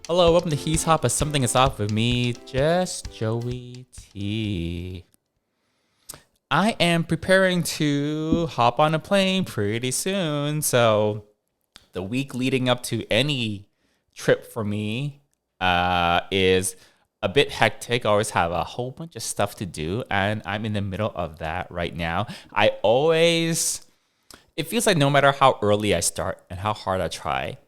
Hello, welcome to He's Hop as Something is Off with me, just Joey T. I am preparing to hop on a plane pretty soon, so the week leading up to any trip for me is a bit hectic. I always have a whole bunch of stuff to do, and I'm in the middle of that right now. It feels like no matter how early I start and how hard I try,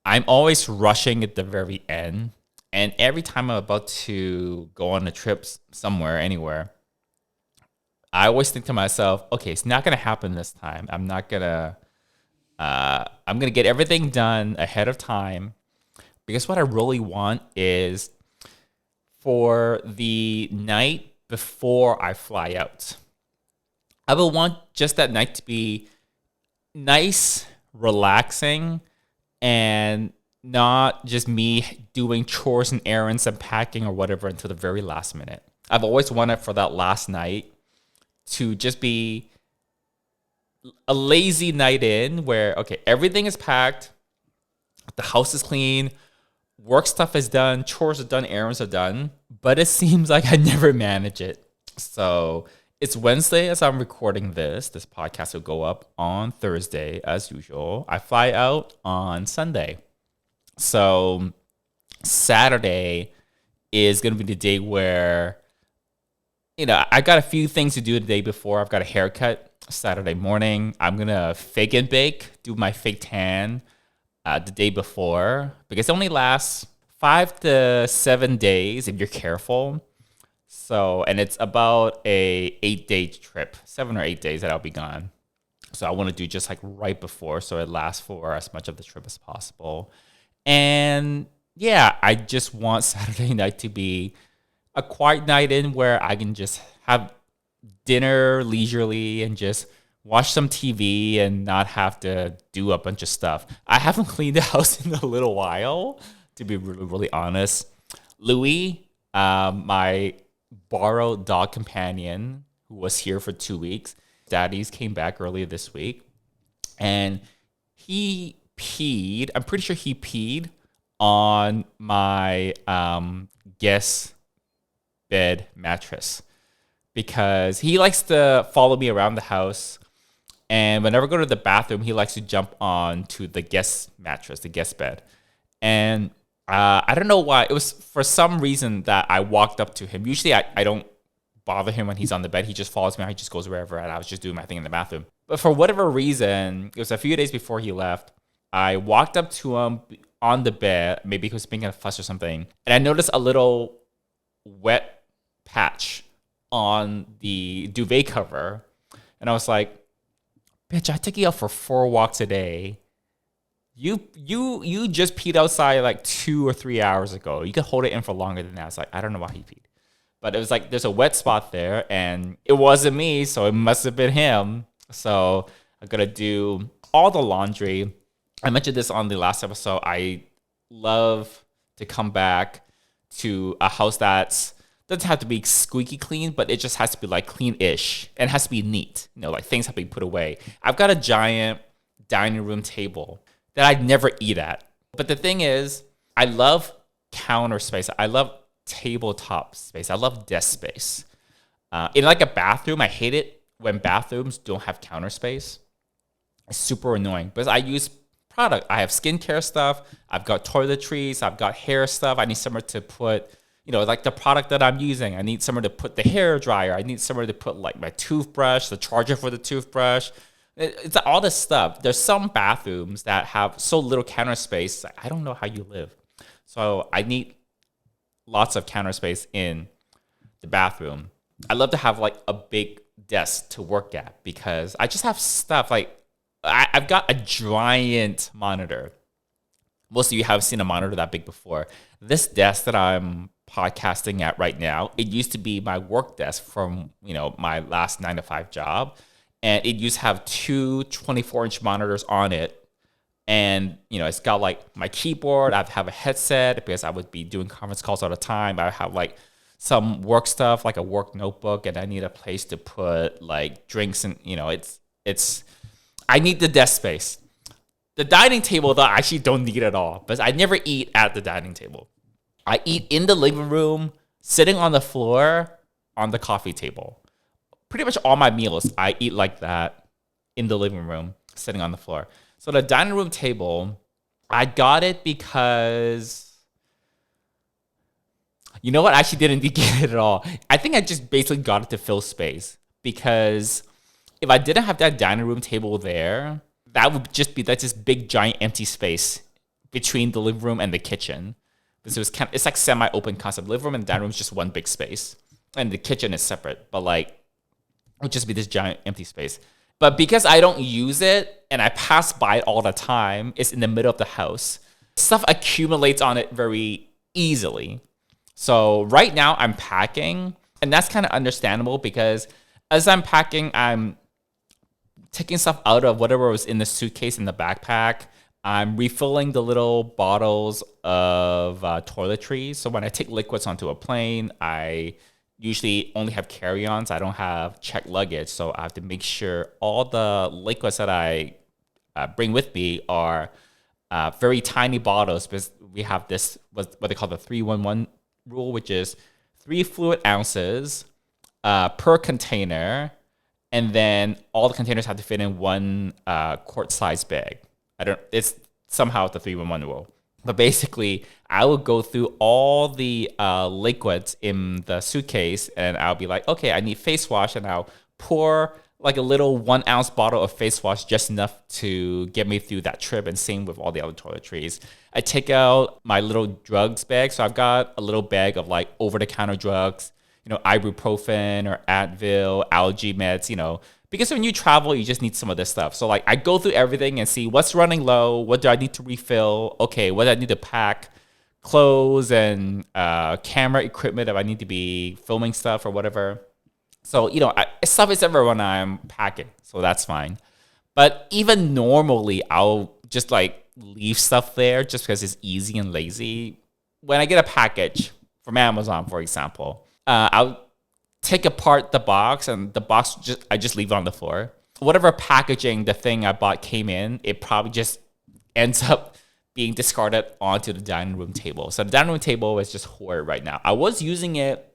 I'm always rushing at the very end. And every time I'm about to go on a trip somewhere, anywhere, I always think to myself, okay, it's not going to happen this time. I'm going to get everything done ahead of time, because what I really want is for the night before I fly out, I will want just that night to be nice, relaxing, and not just me doing chores and errands and packing or whatever until the very last minute. I've always wanted for that last night to just be a lazy night in where, okay, everything is packed, the house is clean, work stuff is done, chores are done, errands are done, but it seems like I never manage it. So it's Wednesday as I'm recording this. This podcast will go up on Thursday as usual. I fly out on Sunday. So Saturday is going to be the day where, I got a few things to do the day before. I've got a haircut Saturday morning. I'm going to fake and bake, do my fake tan the day before, because it only lasts 5 to 7 days if you're careful. So, and it's about a 8-day trip, 7 or 8 days that I'll be gone. So I want to do just like right before, so it lasts for as much of the trip as possible. And yeah, I just want Saturday night to be a quiet night in where I can just have dinner leisurely and just watch some TV and not have to do a bunch of stuff. I haven't cleaned the house in a little while, to be really, really honest. Louis, my borrowed dog companion who was here for 2 weeks, Daddy's came back earlier this week, and he peed. I'm pretty sure he peed on my guest bed mattress, because he likes to follow me around the house, and whenever I go to the bathroom, he likes to jump onto the guest mattress, the guest bed. And I don't know why. It was for some reason that I walked up to him. Usually I don't bother him when he's on the bed. He just follows me. He just goes wherever, and I was just doing my thing in the bathroom. But for whatever reason, it was a few days before he left, I walked up to him on the bed. Maybe he was making a fuss or something. And I noticed a little wet patch on the duvet cover. And I was like, bitch, I took you out for 4 walks a day. You just peed outside like 2 or 3 hours ago. You could hold it in for longer than that. It's like, I don't know why he peed. But it was like, there's a wet spot there, and it wasn't me, so it must have been him. So I gotta do all the laundry. I mentioned this on the last episode. I love to come back to a house that doesn't have to be squeaky clean, but it just has to be like clean-ish, and it has to be neat. Like things have to be put away. I've got a giant dining room table that I'd never eat at. But the thing is, I love counter space. I love tabletop space. I love desk space. In like a bathroom, I hate it when bathrooms don't have counter space. It's super annoying because I use product. I have skincare stuff. I've got toiletries. I've got hair stuff. I need somewhere to put, like the product that I'm using. I need somewhere to put the hair dryer. I need somewhere to put like my toothbrush, the charger for the toothbrush. It's all this stuff. There's some bathrooms that have so little counter space. I don't know how you live. So I need lots of counter space in the bathroom. I love to have like a big desk to work at, because I just have stuff like I've got a giant monitor. Most of you have seen a monitor that big before. This desk that I'm podcasting at right now, it used to be my work desk from, my last 9-to-5 job. And it used to have 2 24-inch monitors on it. And, it's got like my keyboard. I have a headset because I would be doing conference calls all the time. I have like some work stuff, like a work notebook, and I need a place to put like drinks and, it's I need the desk space. The dining table, though, I actually don't need at all, but I never eat at the dining table. I eat in the living room, sitting on the floor, on the coffee table. Pretty much all my meals, I eat like that in the living room, sitting on the floor. So the dining room table, I got it because, you know what? I actually didn't get it at all. I think I just basically got it to fill space, because if I didn't have that dining room table there, that would just be that just big giant empty space between the living room and the kitchen. Because it's like semi-open concept. Living room and dining room is just one big space, and the kitchen is separate. But like, it would just be this giant empty space. But because I don't use it and I pass by it all the time, it's in the middle of the house. Stuff accumulates on it very easily. So right now I'm packing, and that's kind of understandable, because as I'm packing, I'm taking stuff out of whatever was in the suitcase in the backpack. I'm refilling the little bottles of toiletries. So when I take liquids onto a plane, I usually only have carry-ons. I don't have checked luggage. So I have to make sure all the liquids that I bring with me are very tiny bottles, because we have this, what they call the 3-1-1 rule, which is 3 fluid ounces per container. And then all the containers have to fit in one quart-size bag. It's somehow the 3-1-1 rule. But basically, I will go through all the liquids in the suitcase, and I'll be like, okay, I need face wash, and I'll pour like a little 1-ounce bottle of face wash, just enough to get me through that trip, and same with all the other toiletries. I take out my little drugs bag, so I've got a little bag of like over-the-counter drugs, ibuprofen or Advil, allergy meds, because when you travel, you just need some of this stuff. So like, I go through everything and see what's running low, what do I need to refill, okay, what do I need to pack, clothes and camera equipment if I need to be filming stuff or whatever. So, stuff is everywhere when I'm packing, so that's fine. But even normally, I'll just like leave stuff there just because it's easy and lazy. When I get a package from Amazon, for example, I'll take apart the box, and the box I just leave it on the floor. Whatever packaging the thing I bought came in, it probably just ends up being discarded onto the dining room table. So the dining room table is just hoarded right now. I was using it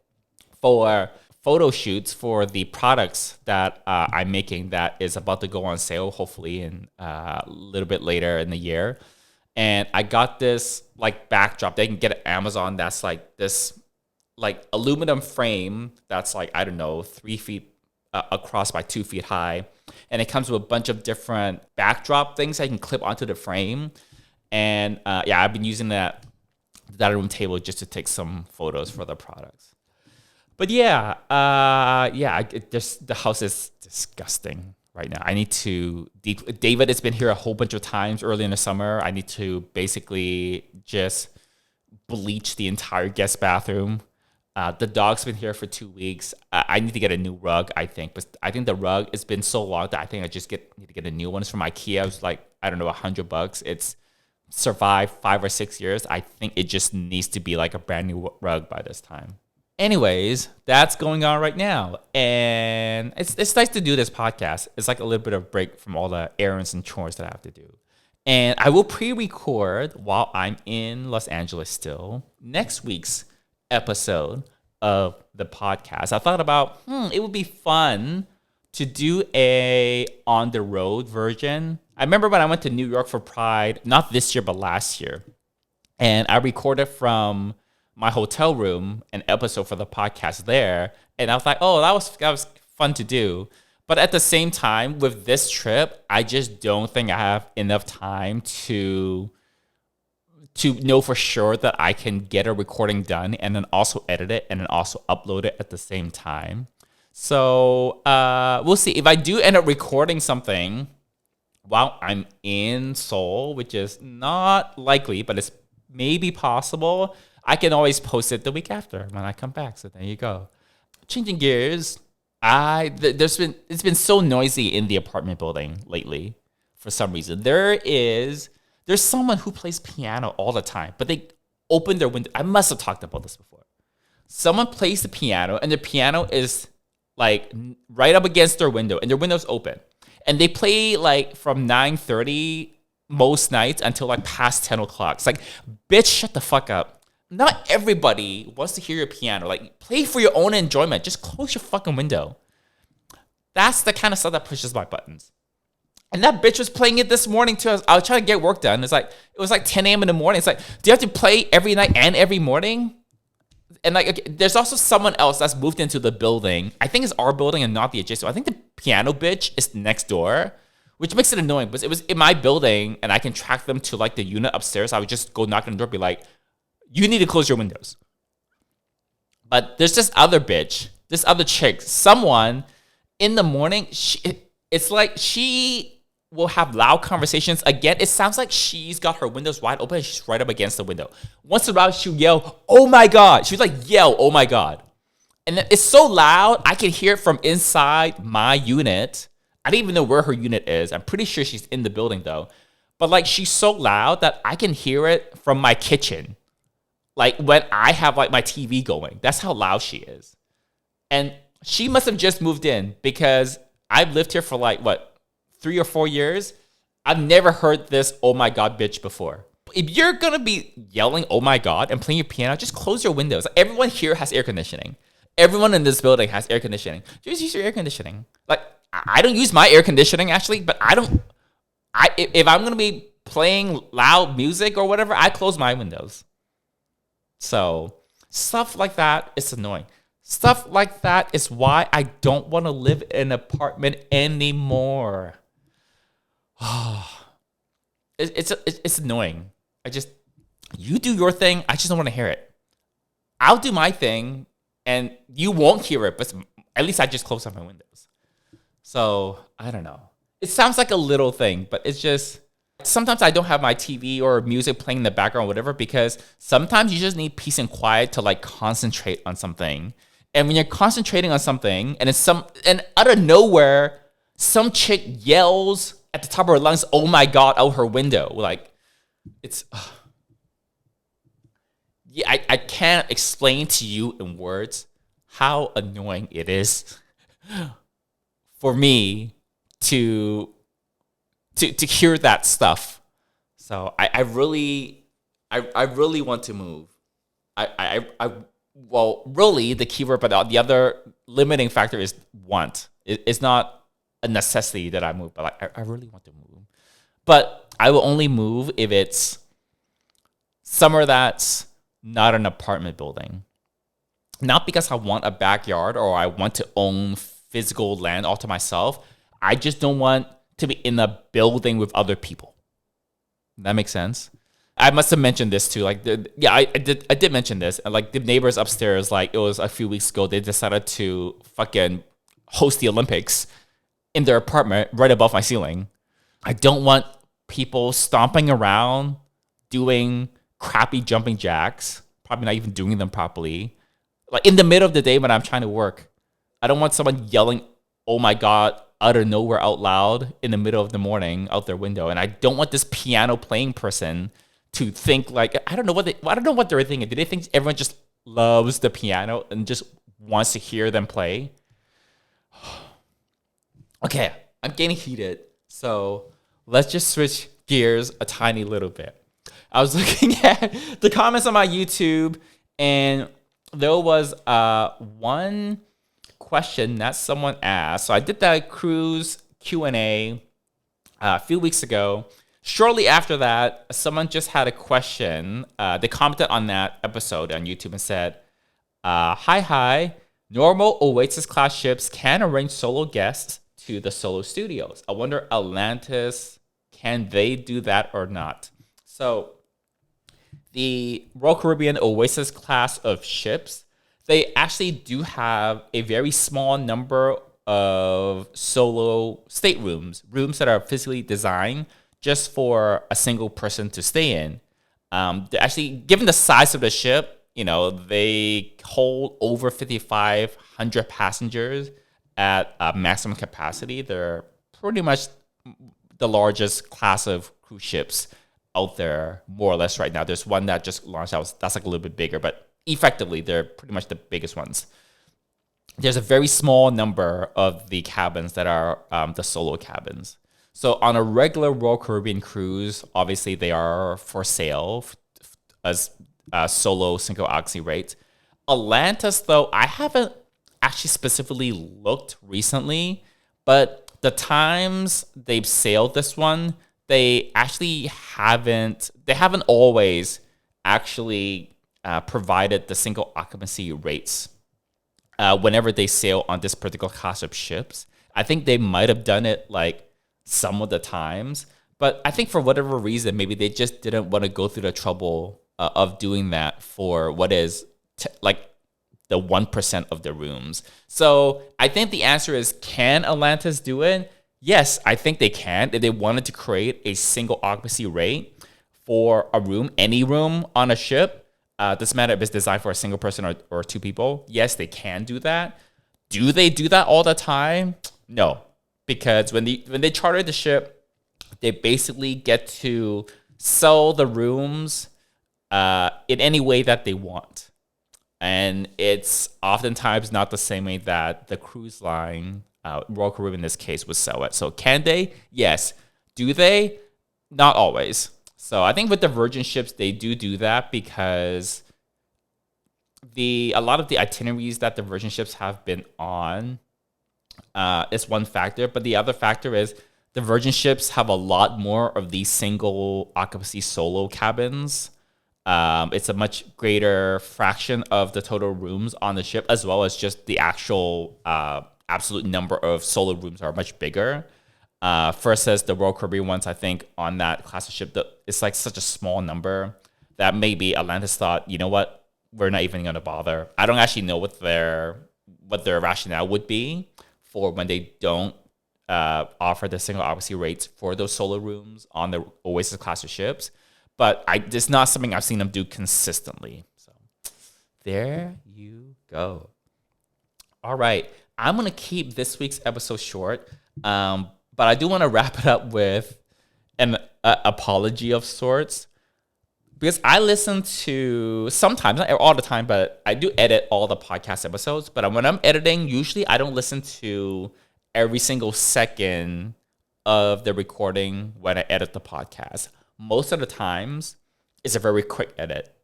for photo shoots for the products that I'm making that is about to go on sale, hopefully in a little bit later in the year. And I got this like backdrop that you can get at Amazon that's like this like aluminum frame that's like, I don't know, 3 feet across by 2 feet high. And it comes with a bunch of different backdrop things that you can clip onto the frame. And I've been using the dining room table just to take some photos for the products. But the house is disgusting right now. I need to, David has been here a whole bunch of times early in the summer. I need to basically just bleach the entire guest bathroom. The dog's been here for 2 weeks. I need to get a new rug, I think. But I think the rug has been so long that I think I just need to get a new one. It's from IKEA. It's like, I don't know, $100. It's survived 5 or 6 years. I think it just needs to be like a brand new rug by this time. Anyways, that's going on right now. And it's nice to do this podcast. It's like a little bit of break from all the errands and chores that I have to do. And I will pre-record while I'm in Los Angeles still next week's episode of the podcast. I thought about, it would be fun to do a on the road version. I remember when I went to New York for Pride, not this year, but last year. And I recorded from my hotel room an episode for the podcast there. And I was like, oh, that was fun to do. But at the same time, with this trip, I just don't think I have enough time to know for sure that I can get a recording done and then also edit it and then also upload it at the same time. So we'll see. If I do end up recording something while I'm in Seoul, which is not likely, but it's maybe possible, I can always post it the week after when I come back. So there you go. Changing gears, it's been so noisy in the apartment building lately for some reason. There's someone who plays piano all the time, but they open their window. I must have talked about this before. Someone plays the piano, and the piano is like right up against their window, and their window's open. And they play like from 9:30 most nights until like past 10 o'clock. It's like, bitch, shut the fuck up. Not everybody wants to hear your piano. Like, play for your own enjoyment. Just close your fucking window. That's the kind of stuff that pushes my buttons. And that bitch was playing it this morning too. I was trying to get work done. It was like 10 a.m. in the morning. It's like, do you have to play every night and every morning? And like, okay, there's also someone else that's moved into the building. I think it's our building and not the adjacent. I think the piano bitch is next door, which makes it annoying. But it was in my building, and I can track them to like the unit upstairs. I would just go knock on the door, and be like, "You need to close your windows." But there's this other bitch, this other chick, someone in the morning. It's like she will have loud conversations. Again, it sounds like she's got her windows wide open and she's right up against the window. Once in a while, she'll yell, "Oh my God." She was like, yell, "Oh my God." And then it's so loud, I can hear it from inside my unit. I don't even know where her unit is. I'm pretty sure she's in the building though. But like, she's so loud that I can hear it from my kitchen. Like when I have like my TV going, that's how loud she is. And she must have just moved in, because I've lived here for like, 3 or 4 years. I've never heard this "oh my God" bitch before. If you're gonna be yelling "oh my God" and playing your piano, just close your windows. Everyone here has air conditioning. Everyone in this building has air conditioning. Just use your air conditioning. Like, I don't use my air conditioning actually, but if I'm gonna be playing loud music or whatever, I close my windows. So stuff like that is annoying. Stuff like that is why I don't want to live in an apartment anymore. It's annoying. You do your thing. I just don't want to hear it. I'll do my thing, and you won't hear it. But at least I just close up my windows. So I don't know. It sounds like a little thing, but it's just sometimes I don't have my TV or music playing in the background or whatever, because sometimes you just need peace and quiet to like concentrate on something. And when you're concentrating on something, and out of nowhere, some chick yells at the top of her lungs, "Oh my God," out her window. Like, it's, yeah, I can't explain to you in words how annoying it is for me to hear that stuff. So I really want to move. Well, really, the keyword, but the other limiting factor is want. It's not a necessity that I move, but like, I really want to move. But I will only move if it's somewhere that's not an apartment building. Not because I want a backyard or I want to own physical land all to myself. I just don't want to be in a building with other people. That makes sense? I must have mentioned this too. Like, I did mention this. Like, the neighbors upstairs, like, it was a few weeks ago, they decided to fucking host the Olympics in their apartment right above my ceiling. I don't want people stomping around doing crappy jumping jacks, probably not even doing them properly, like in the middle of the day when I'm trying to work. I don't want someone yelling "oh my God" out of nowhere out loud in the middle of the morning out their window. And I don't want this piano playing person to think like, I don't know what they're thinking. Do they think everyone just loves the piano and just wants to hear them play? Okay, I'm getting heated. So let's just switch gears a tiny little bit. I was looking at the comments on my YouTube, and there was one question that someone asked. So I did that cruise Q&A a few weeks ago. Shortly after that, someone just had a question. They commented on that episode on YouTube and said, hi, normal Oasis class ships can arrange solo guests to the solo studios. I wonder, Atlantis, can they do that or not? So the Royal Caribbean Oasis class of ships, they actually do have a very small number of solo staterooms, rooms that are physically designed just for a single person to stay in. They're actually, given the size of the ship, they hold over 5,500 passengers at maximum capacity. They're pretty much the largest class of cruise ships out there, more or less, right now. There's one that just launched out. That's like a little bit bigger, but effectively, they're pretty much the biggest ones. There's a very small number of the cabins that are the solo cabins. So on a regular Royal Caribbean cruise, obviously they are for sale as solo single occupancy rates. Atlantis, though, I haven't actually specifically looked recently, but the times they've sailed this one, they actually haven't always actually provided the single occupancy rates whenever they sail on this particular class of ships. I think they might have done it like some of the times, but I think for whatever reason, maybe they just didn't want to go through the trouble of doing that for what is like the 1% of the rooms. So I think the answer is, can Atlantis do it? Yes, I think they can. If they wanted to create a single occupancy rate for a room, any room on a ship, doesn't matter if it's designed for a single person or two people. Yes, they can do that. Do they do that all the time? No, because when they charter the ship, they basically get to sell the rooms in any way that they want. And it's oftentimes not the same way that the cruise line, Royal Caribbean in this case, would sell it. So can they? Yes. Do they? Not always. So I think with the Virgin ships, they do that because a lot of the itineraries that the Virgin ships have been on is one factor. But the other factor is the Virgin ships have a lot more of these single occupancy solo cabins. It's a much greater fraction of the total rooms on the ship, as well as just the actual absolute number of solo rooms are much bigger. Versus the Royal Caribbean ones, I think on that class of ship, it's like such a small number that maybe Atlantis thought, you know what, we're not even going to bother. I don't actually know what their rationale would be for when they don't offer the single occupancy rates for those solo rooms on the Oasis class of ships. But it's not something I've seen them do consistently. So there you go. All right. I'm going to keep this week's episode short. But I do want to wrap it up with an apology of sorts. Because I listen to, sometimes, not all the time, but I do edit all the podcast episodes. But when I'm editing, usually I don't listen to every single second of the recording when I edit the podcast. Most of the times, it's a very quick edit.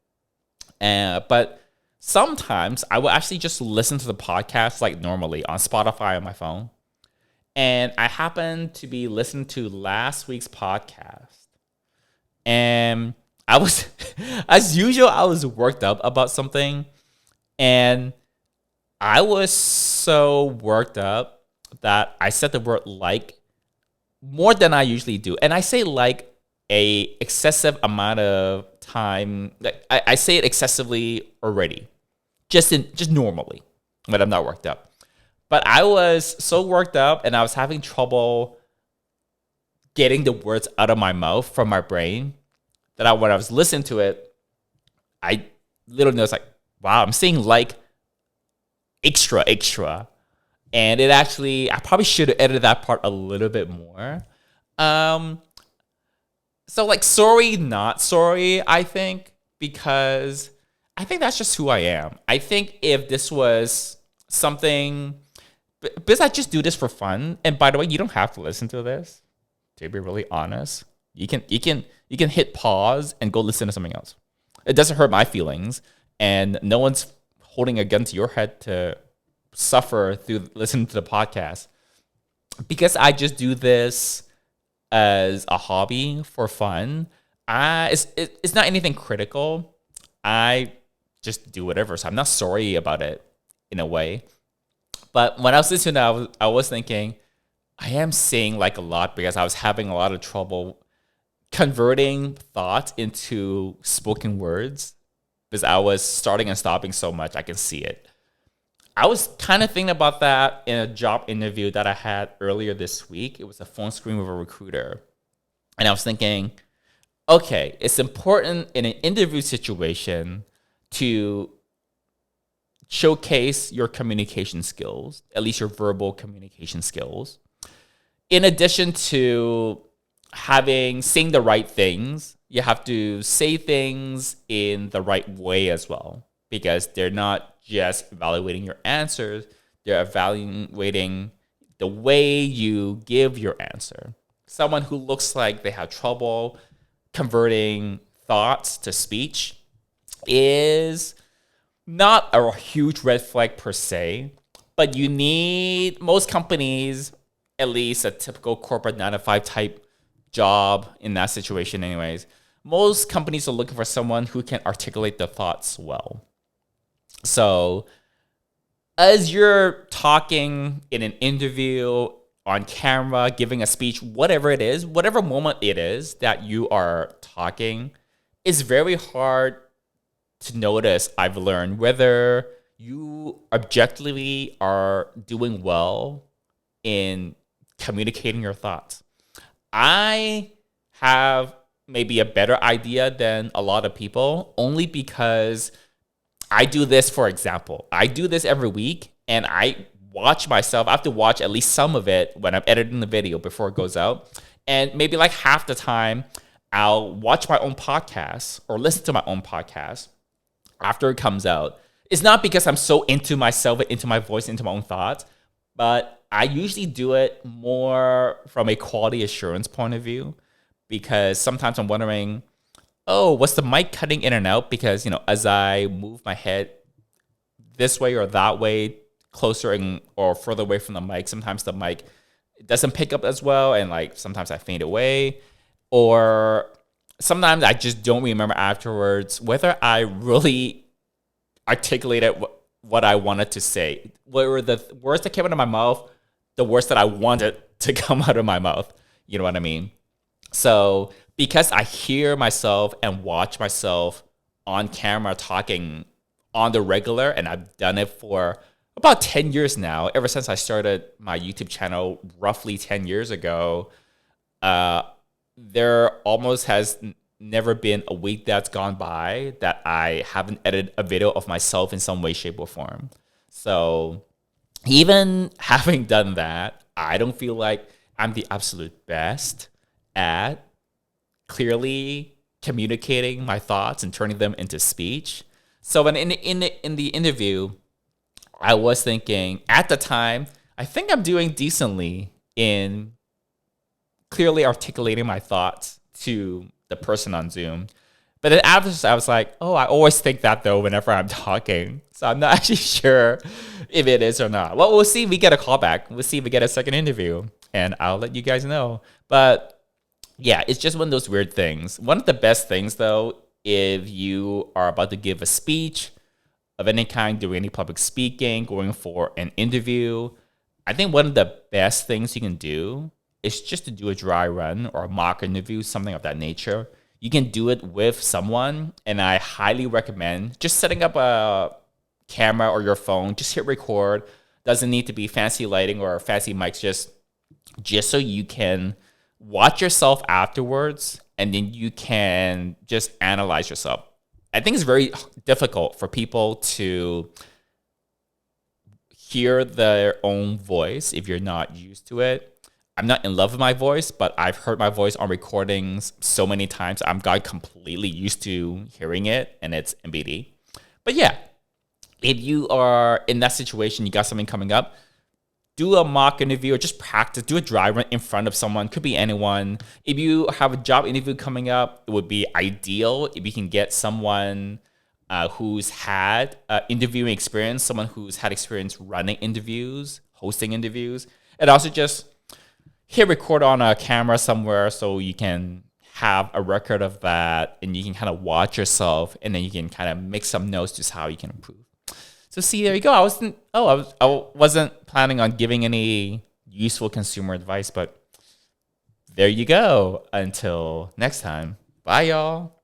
But sometimes I will actually just listen to the podcast like normally on Spotify on my phone. And I happened to be listening to last week's podcast. And I was, as usual, I was worked up about something. And I was so worked up that I said the word like more than I usually do. And I say like a excessive amount of time. I say it excessively already, just normally when I'm not worked up. But I was so worked up and I was having trouble getting the words out of my mouth from my brain that when I was listening to it, I literally was like, wow, I'm saying like extra. And it actually, I probably should have edited that part a little bit more. So like, sorry, not sorry, I think, because I think that's just who I am. I think if this was something, because I just do this for fun, and by the way, you don't have to listen to this, to be really honest. You can hit pause and go listen to something else. It doesn't hurt my feelings, and no one's holding a gun to your head to suffer through listening to the podcast. Because I just do this as a hobby for fun, it's not anything critical. I just do whatever, so I'm not sorry about it in a way. But when I was listening to that, I was thinking, I am saying like a lot because I was having a lot of trouble converting thought into spoken words because I was starting and stopping so much. I can see it. I was kind of thinking about that in a job interview that I had earlier this week. It was a phone screen with a recruiter. And I was thinking, okay, it's important in an interview situation to showcase your communication skills, at least your verbal communication skills. In addition to saying the right things, you have to say things in the right way as well, because they're not just evaluating your answers, they're evaluating the way you give your answer. someone who looks like they have trouble converting thoughts to speech is not a huge red flag per se, but you need most companies, at least a typical corporate 9 to 5 type job in that situation, anyways. Most companies are looking for someone who can articulate their thoughts well. So, as you're talking in an interview, on camera, giving a speech, whatever it is, whatever moment it is that you are talking, it's very hard to notice, I've learned, whether you objectively are doing well in communicating your thoughts. I have maybe a better idea than a lot of people, only because I do this, for example. I do this every week, and I watch myself. I have to watch at least some of it when I'm editing the video before it goes out. And maybe like half the time, I'll watch my own podcast or listen to my own podcast after it comes out. It's not because I'm so into myself, into my voice, into my own thoughts, but I usually do it more from a quality assurance point of view, because sometimes I'm wondering, oh, what's the mic cutting in and out? Because, as I move my head this way or that way, closer or further away from the mic, sometimes the mic doesn't pick up as well, and like sometimes I faint away, or sometimes I just don't remember afterwards whether I really articulated what I wanted to say. What were the words that came out of my mouth, the words that I wanted to come out of my mouth? You know what I mean? So because I hear myself and watch myself on camera talking on the regular, and I've done it for about 10 years now, ever since I started my YouTube channel roughly 10 years ago, there almost has never been a week that's gone by that I haven't edited a video of myself in some way, shape, or form. So even having done that, I don't feel like I'm the absolute best at clearly communicating my thoughts and turning them into speech. So in the interview, I was thinking at the time, I think I'm doing decently in clearly articulating my thoughts to the person on Zoom. But then after I was like, oh, I always think that though whenever I'm talking. So I'm not actually sure if it is or not. Well, we'll see if we get a callback. We'll see if we get a second interview, and I'll let you guys know. But yeah, it's just one of those weird things. One of the best things though, if you are about to give a speech of any kind, doing any public speaking, going for an interview, I think one of the best things you can do is just to do a dry run or a mock interview, something of that nature. You can do it with someone, and I highly recommend just setting up a camera or your phone. Just hit record. Doesn't need to be fancy lighting or fancy mics, just so you can watch yourself afterwards, and then you can just analyze yourself. I think it's very difficult for people to hear their own voice if you're not used to it. I'm not in love with my voice, but I've heard my voice on recordings so many times. I'm got completely used to hearing it, and it's MBD. But yeah, if you are in that situation, you got something coming up, do a mock interview or just practice. Do a dry run in front of someone. Could be anyone. If you have a job interview coming up, it would be ideal if you can get someone who's had interviewing experience, someone who's had experience running interviews, hosting interviews, and also just hit record on a camera somewhere so you can have a record of that, and you can kind of watch yourself, and then you can kind of make some notes just how you can improve. So see, there you go. I wasn't planning on giving any useful consumer advice, but there you go. Until next time. Bye, y'all.